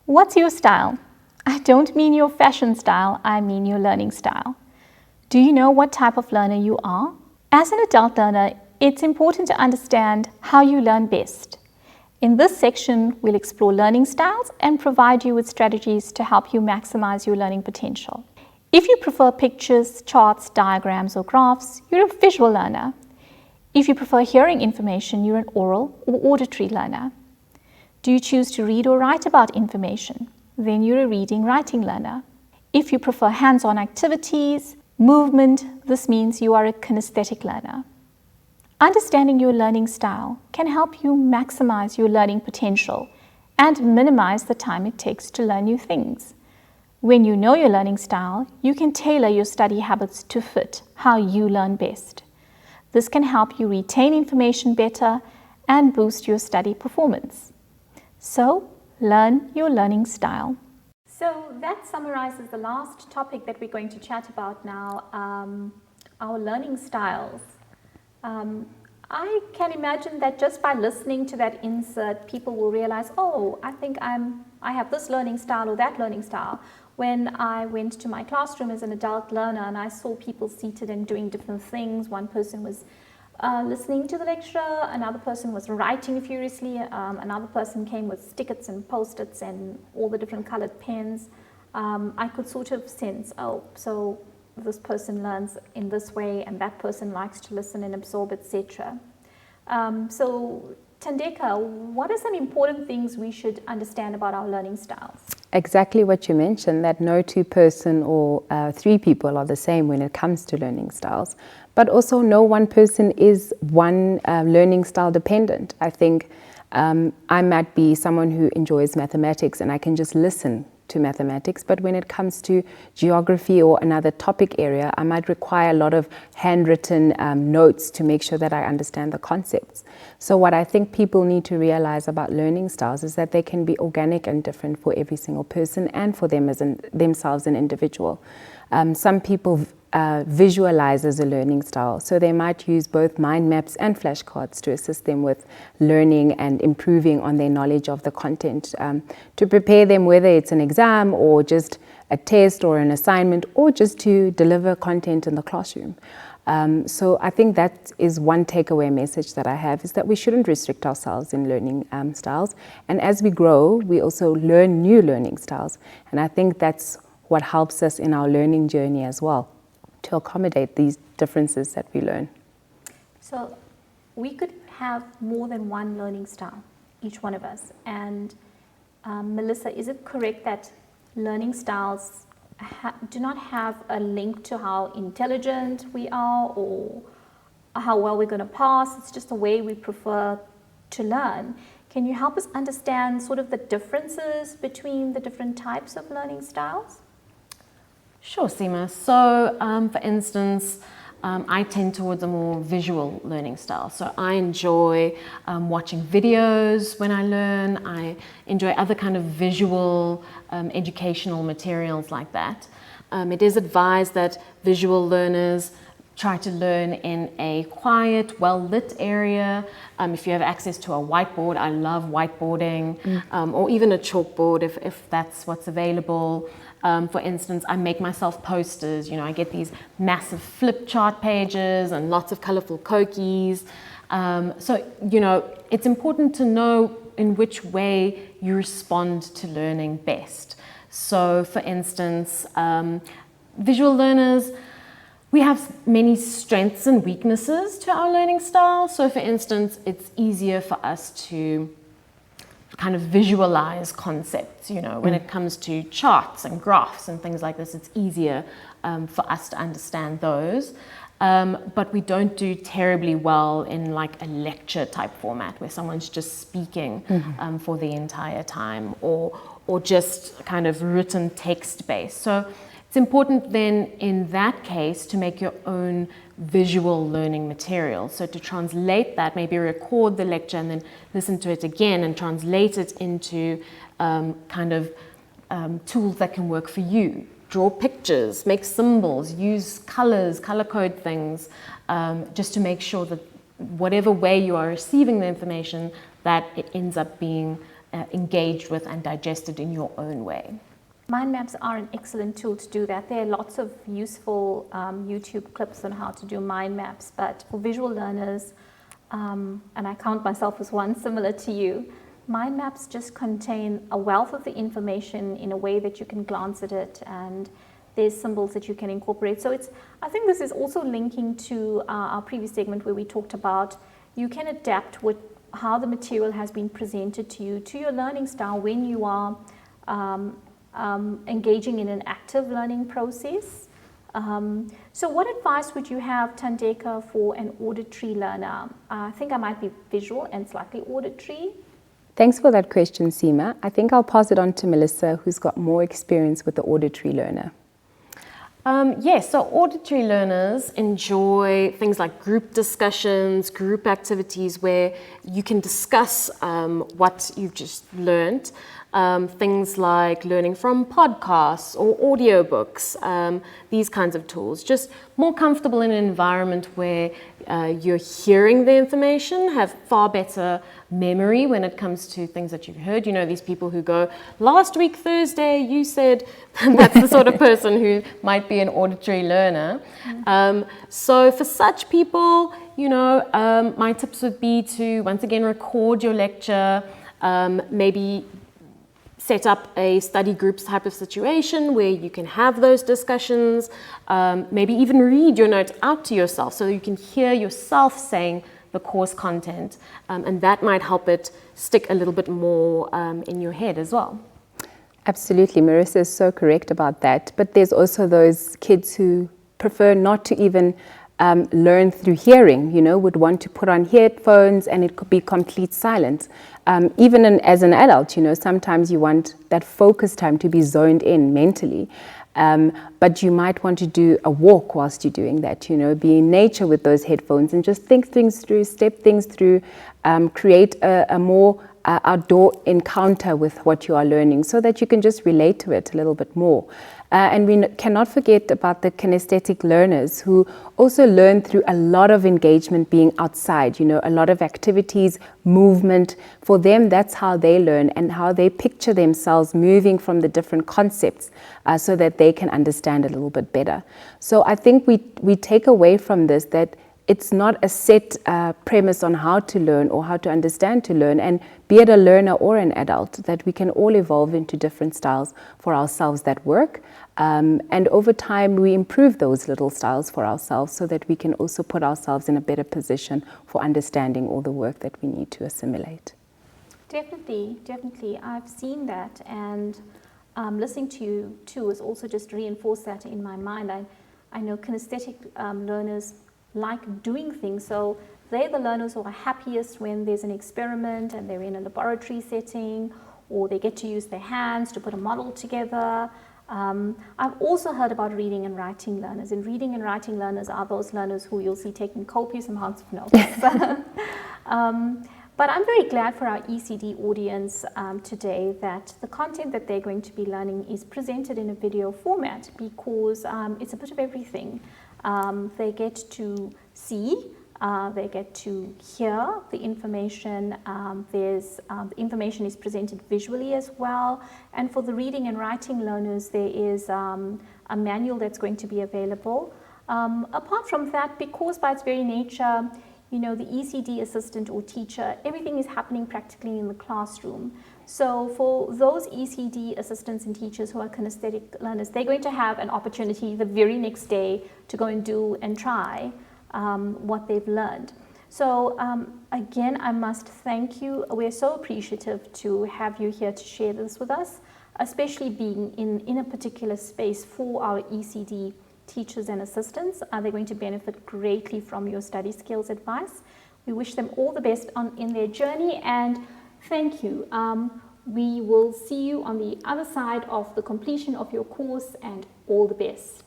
What's your style? I don't mean your fashion style, I mean your learning style. Do you know what type of learner you are? As an adult learner, it's important to understand how you learn best. In this section, we'll explore learning styles and provide you with strategies to help you maximize your learning potential. If you prefer pictures, charts, diagrams, or graphs, you're a visual learner. If you prefer hearing information, you're an oral or auditory learner. Do you choose to read or write about information? Then you're a reading-writing learner. If you prefer hands-on activities, movement, this means you are a kinesthetic learner. Understanding your learning style can help you maximize your learning potential and minimize the time it takes to learn new things. When you know your learning style, you can tailor your study habits to fit how you learn best. This can help you retain information better and boost your study performance. So, learn your learning style. So that summarizes the last topic that we're going to chat about now, our learning styles. I can imagine that just by listening to that insert, people will realize, oh, I think I have this learning style or that learning style. When I went to my classroom as an adult learner and I saw people seated and doing different things, one person was listening to the lecturer, another person was writing furiously, another person came with stickers and post-its and all the different colored pens. I could sort of sense, oh, so this person learns in this way and that person likes to listen and absorb, etc. So Thandeka, what are some important things we should understand about our learning styles? Exactly what you mentioned, that no two person or three people are the same when it comes to learning styles. But also no one person is one learning style dependent. I think I might be someone who enjoys mathematics and I can just listen to mathematics, but when it comes to geography or another topic area, I might require a lot of handwritten notes to make sure that I understand the concepts. So what I think people need to realize about learning styles is that they can be organic and different for every single person and for them as themselves an individual. Some people visualize as a learning style, so they might use both mind maps and flashcards to assist them with learning and improving on their knowledge of the content, to prepare them whether it's an exam or just a test or an assignment or just to deliver content in the classroom. So I think that is one takeaway message that I have, is that we shouldn't restrict ourselves in learning styles, and as we grow we also learn new learning styles, and I think that's what helps us in our learning journey as well, to accommodate these differences that we learn. So we could have more than one learning style, each one of us. And Melissa, is it correct that learning styles do not have a link to how intelligent we are or how well we're going to pass? It's just the way we prefer to learn. Can you help us understand sort of the differences between the different types of learning styles? Sure, Seema. So, for instance, I tend towards a more visual learning style. So I enjoy watching videos when I learn. I enjoy other kind of visual educational materials like that. It is advised that visual learners try to learn in a quiet, well-lit area. If you have access to a whiteboard, I love whiteboarding, or even a chalkboard if that's what's available. For instance, I make myself posters. You know, I get these massive flip chart pages and lots of colorful cookies. So, you know, it's important to know in which way you respond to learning best. So, for instance, visual learners, we have many strengths and weaknesses to our learning style. So, for instance, it's easier for us to kind of visualize concepts, you know, when it comes to charts and graphs and things like this, it's easier for us to understand those. But we don't do terribly well in like a lecture type format where someone's just speaking for the entire time, or just kind of written text based. So it's important then in that case to make your own visual learning material. So to translate that, maybe record the lecture and then listen to it again and translate it into tools that can work for you. Draw pictures, make symbols, use colors, color code things, just to make sure that whatever way you are receiving the information, that it ends up being engaged with and digested in your own way. Mind maps are an excellent tool to do that. There are lots of useful YouTube clips on how to do mind maps, but for visual learners, and I count myself as one similar to you, mind maps just contain a wealth of the information in a way that you can glance at it, and there's symbols that you can incorporate. So I think this is also linking to our previous segment where we talked about you can adapt with how the material has been presented to you to your learning style when you are engaging in an active learning process. So what advice would you have, Thandeka, for an auditory learner? I think I might be visual and slightly auditory. Thanks for that question, Seema. I think I'll pass it on to Melissa, who's got more experience with the auditory learner. Yes, so auditory learners enjoy things like group discussions, group activities where you can discuss what you've just learned. Things like learning from podcasts or audiobooks, these kinds of tools. Just more comfortable in an environment where you're hearing the information, have far better memory when it comes to things that you've heard. You know, these people who go, last week Thursday you said, that's the sort of person who might be an auditory learner. So for such people, you know, my tips would be to once again record your lecture, maybe set up a study groups type of situation where you can have those discussions, maybe even read your notes out to yourself so you can hear yourself saying the course content, and that might help it stick a little bit more in your head as well. Absolutely, Marissa is so correct about that, but there's also those kids who prefer not to even learn through hearing, you know, would want to put on headphones and it could be complete silence. Even as an adult, you know, sometimes you want that focus time to be zoned in mentally. But you might want to do a walk whilst you're doing that, you know, be in nature with those headphones and just think things through, step things through, create a more outdoor encounter with what you are learning so that you can just relate to it a little bit more. And we cannot forget about the kinesthetic learners who also learn through a lot of engagement being outside, you know, a lot of activities, movement. For them, that's how they learn and how they picture themselves moving from the different concepts so that they can understand a little bit better. So I think we take away from this that it's not a set premise on how to learn or how to understand to learn, and be it a learner or an adult, that we can all evolve into different styles for ourselves that work. And over time, we improve those little styles for ourselves so that we can also put ourselves in a better position for understanding all the work that we need to assimilate. Definitely, definitely. I've seen that, and listening to you too has also just reinforced that in my mind. I know kinesthetic learners like doing things, so they're the learners who are happiest when there's an experiment and they're in a laboratory setting, or they get to use their hands to put a model together. I've also heard about reading and writing learners, and reading and writing learners are those learners who you'll see taking copious amounts of notes. But I'm very glad for our ECD audience today that the content that they're going to be learning is presented in a video format, because it's a bit of everything. They get to see, they get to hear the information, the information is presented visually as well, and for the reading and writing learners there is a manual that's going to be available. Apart from that, because by its very nature, you know, the ECD assistant or teacher, everything is happening practically in the classroom. So for those ECD assistants and teachers who are kinesthetic learners, they're going to have an opportunity the very next day to go and do and try what they've learned. So again, I must thank you. We're so appreciative to have you here to share this with us, especially being in a particular space for our ECD teachers and assistants. They're going to benefit greatly from your study skills advice. We wish them all the best in their journey, and thank you. We will see you on the other side of the completion of your course, and all the best.